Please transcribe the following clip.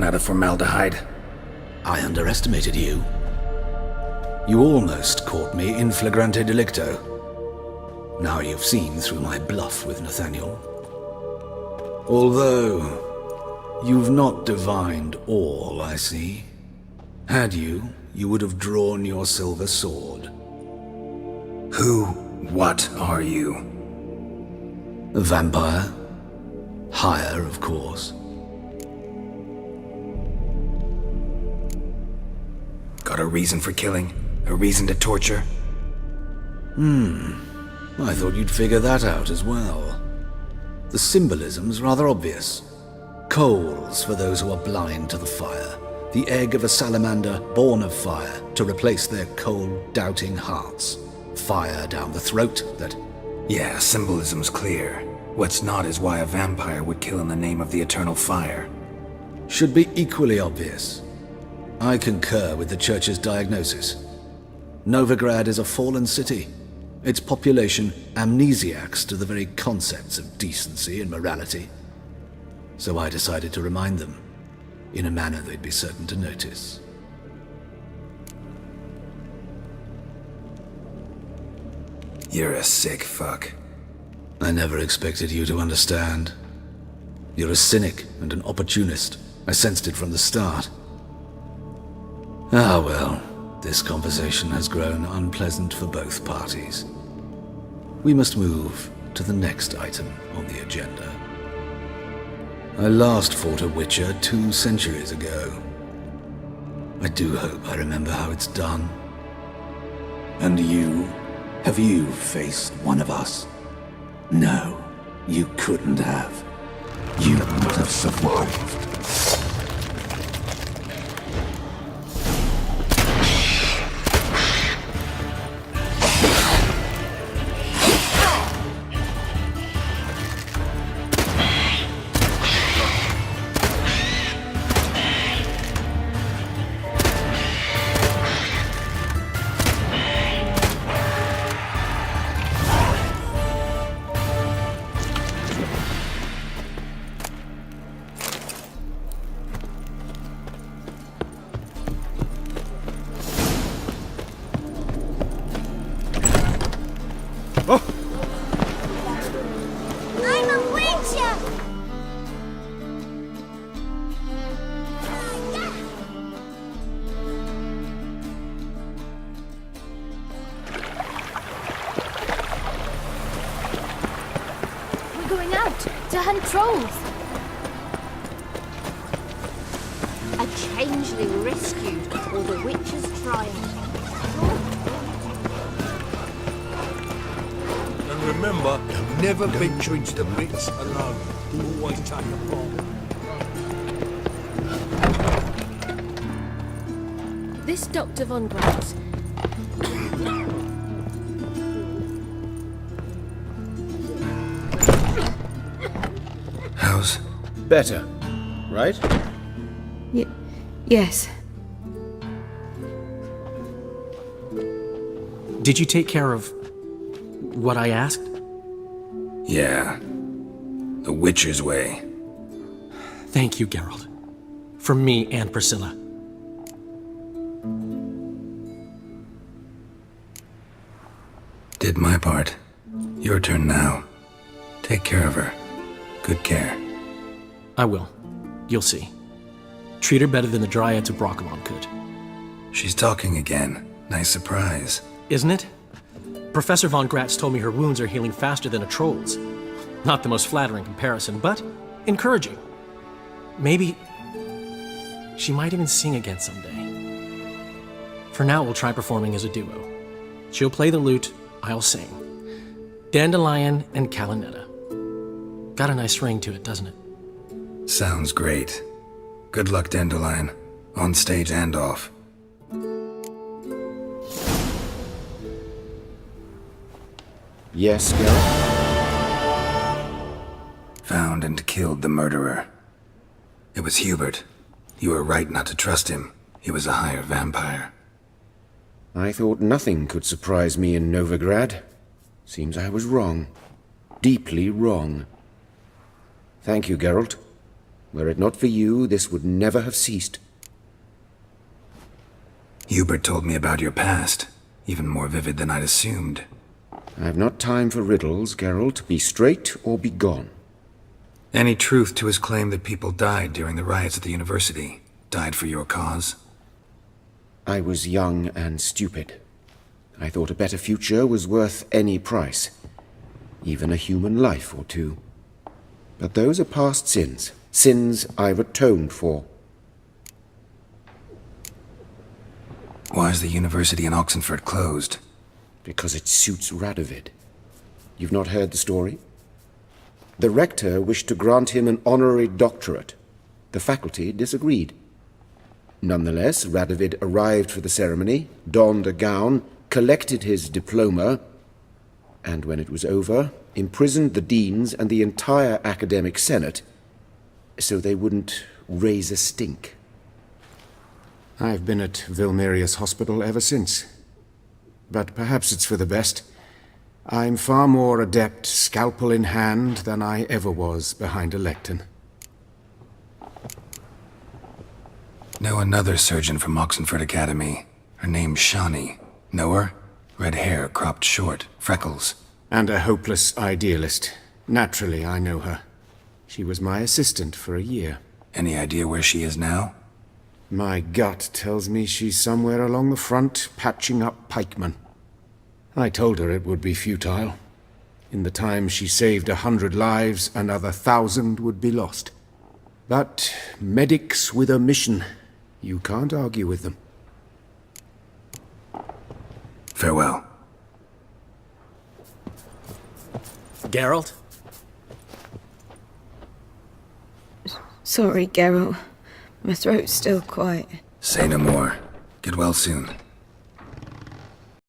run out of formaldehyde. I underestimated you. You almost caught me in flagrante delicto. Now you've seen through my bluff with Nathaniel. Although, you've not divined all, I see. Had you, you would have drawn your silver sword. What are you? A vampire. Higher, of course. Got a reason for killing? A reason to torture? I thought you'd figure that out as well. The symbolism's rather obvious. Coals for those who are blind to the fire. The egg of a salamander born of fire to replace their cold, doubting hearts. Fire down the throat that... Yeah, symbolism's clear. What's not is why a vampire would kill in the name of the eternal fire. Should be equally obvious. I concur with the Church's diagnosis. Novigrad is a fallen city. Its population amnesiacs to the very concepts of decency and morality. So I decided to remind them, in a manner they'd be certain to notice. You're a sick fuck. I never expected you to understand. You're a cynic and an opportunist. I sensed it from the start. Ah well, this conversation has grown unpleasant for both parties. We must move to the next item on the agenda. I last fought a Witcher 2 centuries ago. I do hope I remember how it's done. And you? Have you faced one of us? No, you couldn't have. You would have survived. Trolls! A changeling rescued, or the witch's triumph. And remember, never venture into the pits alone. Always take a bomb. This Dr. Von Graus. Better, right? Yes. Did you take care of what I asked? Yeah. The Witcher's way. Thank you, Geralt. From me and Priscilla. Did my part. Your turn now. Take care of her. Good care. I will. You'll see. Treat her better than the Dryads of Brockamon could. She's talking again. Nice surprise. Isn't it? Professor Von Gratz told me her wounds are healing faster than a troll's. Not the most flattering comparison, but encouraging. Maybe she might even sing again someday. For now, we'll try performing as a duo. She'll play the lute, I'll sing. Dandelion and Calinetta. Got a nice ring to it, doesn't it? Sounds great. Good luck, Dandelion. On stage and off. Yes, Geralt? Found and killed the murderer. It was Hubert. You were right not to trust him. He was a higher vampire. I thought nothing could surprise me in Novigrad. Seems I was wrong. Deeply wrong. Thank you, Geralt. Were it not for you, this would never have ceased. Hubert told me about your past, even more vivid than I'd assumed. I have not time for riddles, Geralt. Be straight or be gone. Any truth to his claim that people died during the riots at the university? Died for your cause? I was young and stupid. I thought a better future was worth any price. Even a human life or two. But those are past sins. Sins I've atoned for. Why is the university in Oxenford closed? Because it suits Radovid. You've not heard the story? The rector wished to grant him an honorary doctorate. The faculty disagreed. Nonetheless, Radovid arrived for the ceremony, donned a gown, collected his diploma, and when it was over, imprisoned the deans and the entire academic senate so they wouldn't raise a stink. I've been at Vilmerius Hospital ever since. But perhaps it's for the best. I'm far more adept scalpel in hand than I ever was behind a lectern. Know another surgeon from Oxenford Academy. Her name's Shawnee. Know her? Red hair, cropped short, freckles. And a hopeless idealist. Naturally, I know her. She was my assistant for a year. Any idea where she is now? My gut tells me she's somewhere along the front, patching up pikemen. I told her it would be futile. In the time she saved 100 lives, another 1,000 would be lost. But medics with a mission, you can't argue with them. Farewell. Geralt? Sorry, Geralt. My throat's still quite... Say no more. Get well soon.